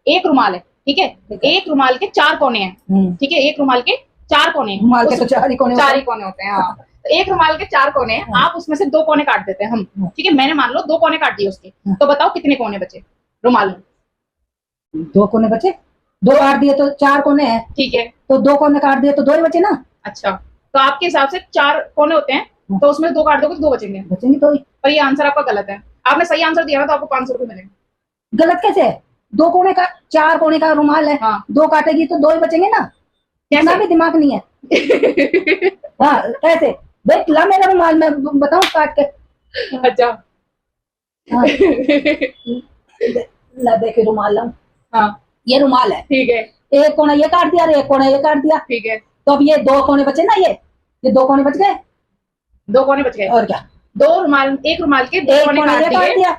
एक रुमाल है, ठीक है, एक रुमाल के 4 कोने हैं, ठीक है, एक रुमाल के 4 कोने हैं, रुमाल के तो 4 ही कोने होते हैं। हाँ, तो एक रुमाल के 4 कोने हैं, आप उसमें से 2 कोने काट देते हैं हम, ठीक है, मैंने मान लो 2 कोने काट दिए उसके, तो बताओ कितने कोने बचे रुमाल में? 2 कोने बचे, 2 काट दिए तो 4 कोने हैं, ठीक है, तो 2 कोने काट दिए तो 2 ही बचे ना। अच्छा, तो आपके हिसाब से 4 कोने होते हैं, तो उसमें 2 काट दोगे तो 2 बचेंगे। तो ही। पर ये आंसर आपका गलत है, आपने सही आंसर दिया ना तो आपको 500 रुपए मिलेंगे। गलत कैसे है? 2 कोने का 4 कोने का रुमाल है, हाँ। 2 काटेगी तो 2 ही बचेंगे ना। कैसा भी दिमाग नहीं है। हाँ कैसे भाई, ला मेरा रुमाल, मैं बताऊं काट के। अच्छा, हाँ। ला देखे रुमाल लाऊं। हाँ, ये रुमाल है, ठीक है, एक कोना ये काट दिया और एक कोना ये काट दिया, ठीक है, तो अब ये 2 कोने बचे ना, ये 2 कोने बच गए, 2 कोने बच गए। और क्या, 2 रुमाल, एक रुमाल के 2 एक कोने कोना ये काट काट दिए दिया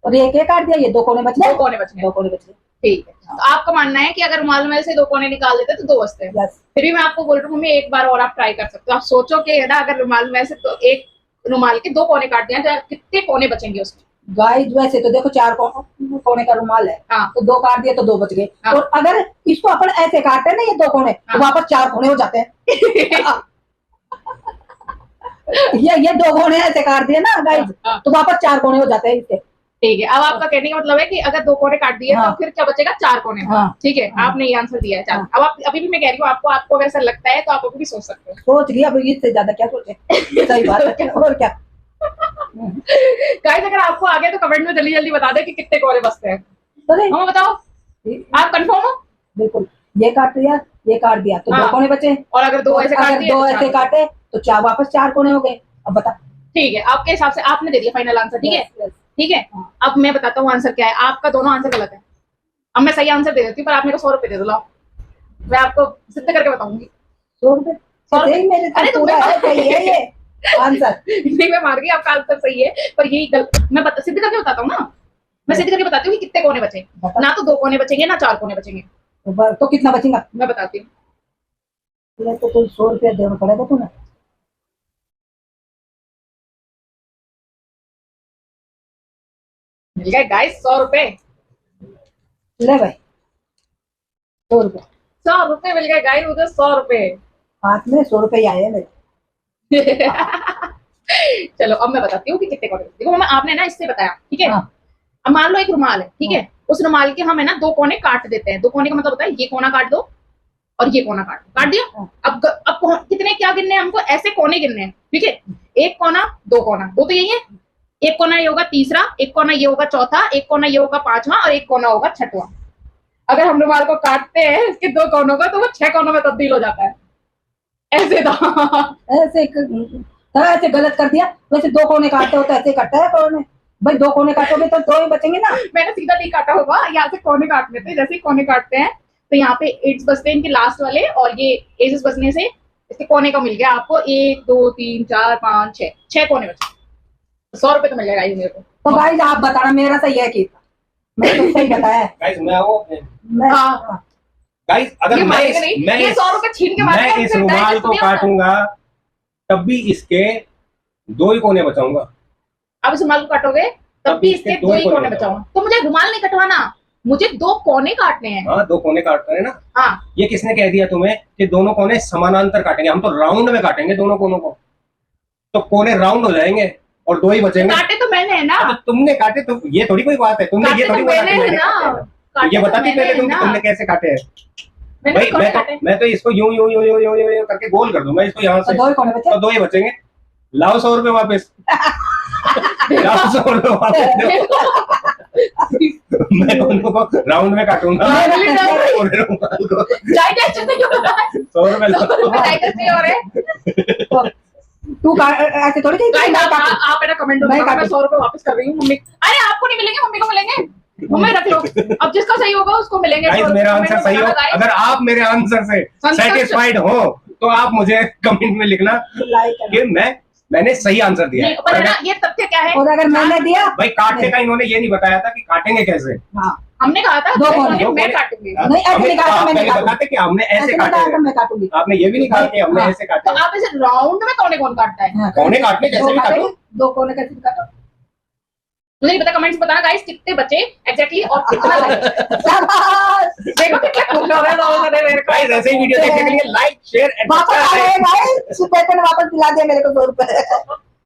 और एक ये काट दिया, ये 2 कोने बच गए, 2 कोने बच गए, 2 कोने बच गए। ठीक है। तो आपका मानना है कि अगर रुमाल में से 2 कोने निकाल देते तो 2 बचते हैं। यस। फिर भी मैं आपको बोल रही हूँ मम्मी एक बार और आप ट्राई कर सकते हो। आप सोचो कि है ना, अगर रुमाल में से तो एक रुमाल के 2 कोने काट दिए तो कितने कोने बचेंगे उसमें? गाइस वैसे तो देखो 4 कोने का रुमाल है, हाँ। तो 2 काट दिए तो 2 बच गए, हाँ। और अगर इसको अपन ऐसे काटते हैं ना ये 2 कोने, हाँ। तो वापस 4 कोने हो जाते हैं। ये 2 कोने ऐसे काट दिए ना गाइस, हाँ। तो वापस 4 कोने हो जाते हैं इसके। ठीक है, अब आपका कहने का मतलब है कि अगर 2 कोने काट दिए हाँ। तो फिर क्या बचेगा? 4 कोने। हाँ। ठीक है, हाँ। आपने ये आंसर दिया है। हाँ। अब आप अभी भी मैं कह रही हूँ आपको अगर ऐसा लगता है तो आप अभी भी सोच सकते हो। सोच लिया, अब इससे ज्यादा क्या सोचे। सही बात है, और क्या। गाइस अगर आपको आ गया तो कमेंट में जल्दी जल्दी बता दे कि कितने कोने बचते हैं। हमें बताओ, आप कंफर्म हो? बिल्कुल, ये काट दिया, ये काट दिया तो 2 कोने बचे, और अगर 2 ऐसे काट दिए, 2 ऐसे काटे तो 4 वापस 4 कोने हो गए। अब बता। ठीक है, आपके हिसाब से आपने दे दिया फाइनल आंसर। ठीक है, ठीक है, हाँ। अब मैं बताता हूँ आंसर क्या है। आपका दोनों आंसर गलत है। अब मैं सही आंसर दे देती हूँ, पर आप मेरे को 100 रुपए दे दो। लाओ, मैं आपको सिद्ध करके बताऊंगी। 100 रुपए? मेरे अरे तो पूरा है, सही है ये आंसर। नहीं, मैं मार गई, आपका आंसर सही है, पर यही मैं सिद्ध करके बताता हूँ ना। मैं सिद्ध करके बताती हूँ कि कितने कोने बचे। ना तो 2 कोने बचेंगे, ना 4 कोने बचेंगे। तो कितना बचेगा? मैं बताती हूँ। तो कोई 100 रुपया देना पड़ेगा तुम्हें। मिल गए गाइस 100 रुपए। ले भाई 100 रुपए। 100 रुपए मिल गए गाइस, मुझे 100 रुपए। हाथ में 100 रुपए आए हैं मेरे। चलो अब मैं बताती हूँ कि कितने कोने। देखो मैं आपने ना इससे बताया, ठीक है। हाँ। अब मान लो एक रुमाल है, ठीक है, उस रुमाल के हम है ना 2 कोने काट देते हैं। 2 कोने का मतलब होता है ये कोना काट दो और ये कोना काट दिया। हाँ। अब कितने क्या गिनने हैं हमको? ऐसे कोने गिनने हैं, ठीक है। 1 कोना, 2 कोना, 2 तो यही है। 1 कोना ये होगा तीसरा, 1 कोना ये होगा चौथा, 1 कोना ये होगा 5वां और 1 कोना होगा 6वां। अगर हम रुमाल को काटते हैं इसके 2 कोनों का तो वो 6 कोनों में तब्दील हो जाता है। ऐसे था। ऐसे गलत कर दिया। वैसे 2 कोने काटते हो तो ऐसे कटता है कोने भाई, 2 कोने काटोगे तो 2 ही बचेंगे ना। मैंने सीधा नहीं काटा होगा, यहाँ से कोने काट लेते हैं। जैसे कोने काटते हैं तो यहाँ पे एड्स बचते हैं इनके लास्ट वाले, और ये एजेस बचने से इसके कोने का मिल गया आपको 1 2 3 4 5 6 कोने बचे। 100 रुपए तो मिल जाएगा मेरे को। तो गाइस आप बताना मेरा सही है कि मैं तो सही बताया। गाइस मैं आऊं? हाँ गाइस अगर मैं ये 100 रुपए छीन के मैं इस रुमाल को काटूंगा तब भी इसके 2 ही कोने बचाऊंगा। अब इस रुमाल को काटोगे तब भी इसके 2 ही कोने बचाऊंगा। तो मुझे रुमाल नहीं कटवाना, मुझे 2 कोने काटने हैं। हाँ 2 कोने काटते हैं ना। हाँ, ये किसने कह दिया तुम्हें कि दोनों कोने समानांतर काटेंगे? हम तो राउंड में काटेंगे दोनों कोनों को, तो कोने राउंड हो जाएंगे और 2 ही बचेंगे। काटे तो मैंने है ना। तो तुमने काटे तो ये थोड़ी कोई बात है। तुमने ये थोड़ी बात है, ये बताती पहले तुमने कैसे काटे हैं। भाई मैं तो इसको यूं यूं यूं यूं यूं यूं करके गोल कर दूंगा इसको यहाँ से, 2 ही कोने बचे, तो 2 ही बचेंगे। लाओ 100 रुपए वापस। लाओ 100 रुपए वापस। मैं दोनों को राउंड में काटूंगा। 100 रुपए तू ऐसे थोड़ी कहीं आप है ना कमेंट में 100 रुपए वापस कर रही हूँ मम्मी। अरे आपको नहीं मिलेंगे, मम्मी को मिलेंगे। मम्मी रख लो, अब जिसका सही होगा उसको मिलेंगे। गाइस मेरा आंसर सही हो, अगर आप मेरे आंसर से सेटिस्फाइड हो तो आप मुझे कमेंट में लिखना कि मैंने सही आंसर दिया है। पर ना ये तथ्य क्या है, और अगर मैंने दिया भाई काटने का इन्होंने ये नहीं बताया था कि काटेंगे कैसे। हाँ हमने कहा था 2 कोने मैं काटूंगी। नहीं ऐसे नहीं कहा, मैंने बताते कि हमने ऐसे काटे हैं। मैं काटूंगी। आपने ये भी नहीं कहा कि हमने ऐसे काटे। तो आप इसे राउंड में कौन कौन काटता है? कोने काटने जैसे भी काटो। 2 कोने कैसे काटो मुझे नहीं पता। कमेंट्स बताना गाइस कितने बचे एग्जैक्टली और कितना देखो कितना खुश हो रहे हैं लोगों ने मेरे को। गाइस ऐसे ही वीडियो देखने के लिए लाइक शेयर एंड वापस आ गए भाई, बेटे ने वापस दिला दिया मेरे को 100 रुपए।